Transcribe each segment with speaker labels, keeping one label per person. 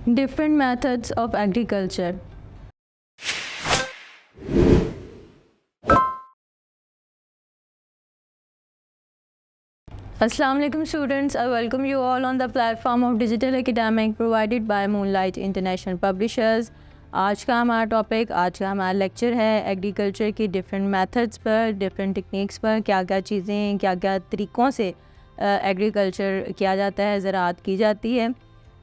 Speaker 1: Different methods of agriculture. Assalamu alaikum students, I welcome you all on the platform of Digital Academic provided by Moonlight International Publishers. आज का हमारा lecture है agriculture की different methods पर, different techniques पर, क्या क्या चीज़ें, क्या क्या तरीक़ों से एग्रीकल्चर किया जाता है, ज़राअत की जाती है।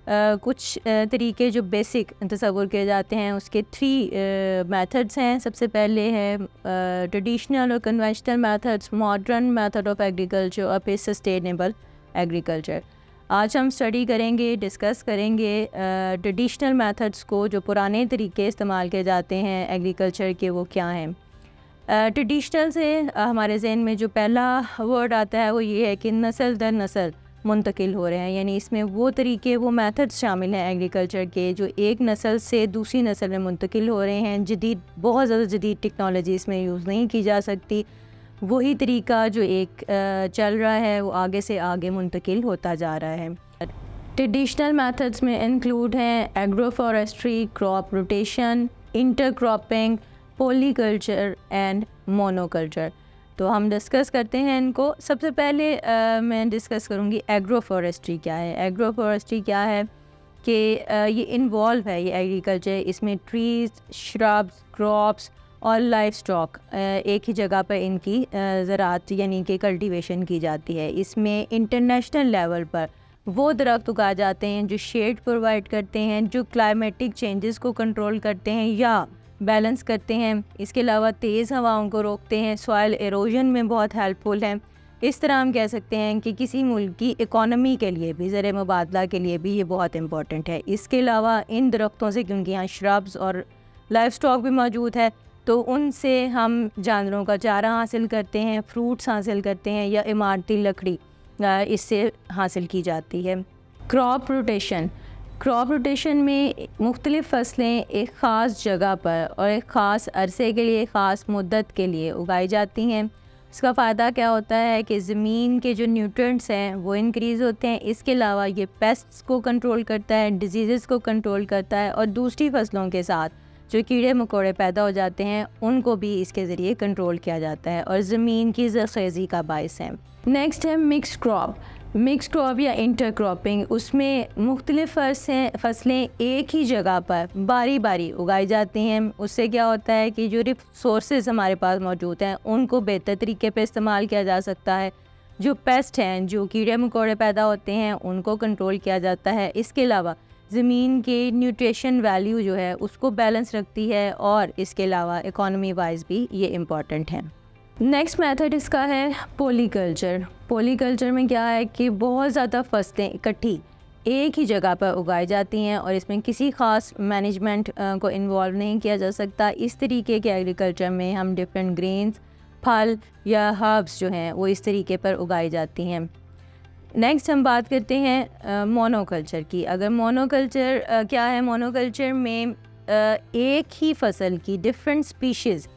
Speaker 1: कुछ तरीके जो बेसिक तसव्वुर किए जाते हैं उसके 3 मेथड्स हैं। सबसे पहले है ट्रेडिशनल और conventional methods, modern method of agriculture और फिर सस्टेनेबल एग्रीकल्चर। आज हम स्टडी करेंगे, डिस्कस करेंगे ट्रेडिशनल मेथड्स को, जो पुराने तरीके इस्तेमाल किए जाते हैं एग्रीकल्चर के, वो क्या हैं। ट्रेडिशनल से हमारे जहन में जो पहला वर्ड आता है वो ये है कि नस्ल दर नस्ल मुंतकिल हो रहे हैं, यानी इसमें वो तरीके, वो मेथड्स शामिल हैं एग्रीकल्चर के जो एक नस्ल से दूसरी नस्ल में मुंतकिल हो रहे हैं। बहुत ज़्यादा जदीद टेक्नोलॉजी इसमें यूज़ नहीं की जा सकती। वही तरीका जो एक चल रहा है वो आगे से आगे मुंतकिल होता जा रहा है। ट्रेडिशनल मेथड्स में इंक्लूड हैं agro forestry, crop rotation, intercropping, polyculture and monoculture. तो हम डिस्कस करते हैं इनको। सबसे पहले मैं डिस्कस करूँगी एग्रो फॉरेस्ट्री क्या है। एग्रो फॉरेस्ट्री क्या है कि ये इन्वॉल्व है, ये एग्रीकल्चर, इसमें ट्रीज़, श्रब्स, क्रॉप्स और लाइफ स्टॉक एक ही जगह पर इनकी ज़राअत यानी कि कल्टीवेशन की जाती है। इसमें इंटरनेशनल लेवल पर वो दरख्त उगाए जाते हैं जो शेड प्रोवाइड करते हैं, जो क्लाइमेटिक चेंजेस को कंट्रोल करते हैं या बैलेंस करते हैं। इसके अलावा तेज़ हवाओं को रोकते हैं, सॉइल एरोजन में बहुत हेल्पफुल हैं। इस तरह हम कह सकते हैं कि किसी मुल्क की इकॉनमी के लिए भी, ज़र मुबादला के लिए भी ये बहुत इंपॉर्टेंट है। इसके अलावा इन दरख्तों से, क्योंकि यहाँ श्रब्स और लाइफ स्टॉक भी मौजूद है, तो उनसे हम जानवरों का चारा हासिल करते हैं, फ्रूट्स हासिल करते हैं या इमारती लकड़ी इससे हासिल की जाती है। क्रॉप रोटेशन में मुख्तलिफ़ फसलें एक ख़ास जगह पर और एक ख़ास अरसे के लिए, ख़ास मुद्दत के लिए उगाई जाती हैं। इसका फ़ायदा क्या होता है कि ज़मीन के जो न्यूट्रिएंट्स हैं वो इंक्रीज़ होते हैं। इसके अलावा ये पेस्ट्स को कंट्रोल करता है, डिजीज़ को कंट्रोल करता है और दूसरी फसलों के साथ जो कीड़े मकोड़े पैदा हो जाते हैं उनको भी इसके ज़रिए कंट्रोल किया जाता है और ज़मीन की ज़रख़ेज़ी का बाइस है। नेक्स्ट है मिक्स्ड क्रॉप या इंटरक्रॉपिंग। उसमें मुख्तलिफ़ फसलें एक ही जगह पर बारी बारी उगाई जाती हैं। उससे क्या होता है कि जो रिसोर्सेज हमारे पास मौजूद हैं उनको बेहतर तरीके पे इस्तेमाल किया जा सकता है। जो पेस्ट हैं, जो कीड़े मकोड़े पैदा होते हैं, उनको कंट्रोल किया जाता है। इसके अलावा ज़मीन के न्यूट्रिशन वैल्यू जो है उसको बैलेंस रखती है और इसके अलावा इकॉनमी वाइज भी ये इम्पॉर्टेंट है। नेक्स्ट मेथड इसका है पॉलीकल्चर में क्या है कि बहुत ज़्यादा फसलें इकट्ठी एक ही जगह पर उगाई जाती हैं और इसमें किसी ख़ास मैनेजमेंट को इन्वॉल्व नहीं किया जा सकता। इस तरीके के एग्रीकल्चर में हम डिफरेंट ग्रेन्स, फल या हर्ब्स जो हैं वो इस तरीके पर उगाई जाती हैं। नेक्स्ट हम बात करते हैं मोनोकल्चर की। अगर मोनोकल्चर क्या है, मोनोकल्चर में एक ही फसल की डिफरेंट स्पीशीज़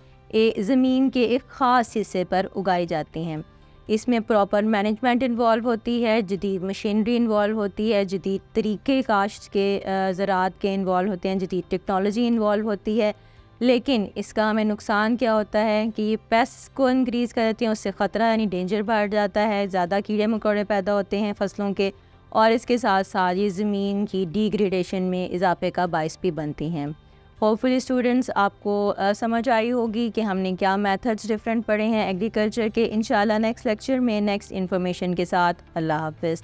Speaker 1: ज़मीन के एक ख़ास हिस्से पर उगाई जाती हैं। इसमें प्रॉपर मैनेजमेंट इन्वॉल्व होती है, जदीद मशीनरी इन्वॉल्व होती है, जदीद तरीक़े काश्त के ज़राअत के इन्वॉल्व होते हैं, जदीद टेक्नोलॉजी इन्वॉल्व होती है। लेकिन इसका हमें नुकसान क्या होता है कि ये पेस्ट को इंक्रीज़ कर देती हैं, उससे ख़तरा यानी डेंजर बढ़ जाता है, ज़्यादा कीड़े मकोड़े पैदा होते हैं फसलों के और इसके साथ साथ ये ज़मीन की डिग्रेडेशन में इजाफे का बाइस भी बनती हैं। होपफुली स्टूडेंट्स आपको समझ आई होगी कि हमने क्या मेथड्स डिफरेंट पढ़े हैं एग्रीकल्चर के। इंशाल्लाह नेक्स्ट लेक्चर में नेक्स्ट इन्फॉर्मेशन के साथ। अल्लाह हाफ़िज़।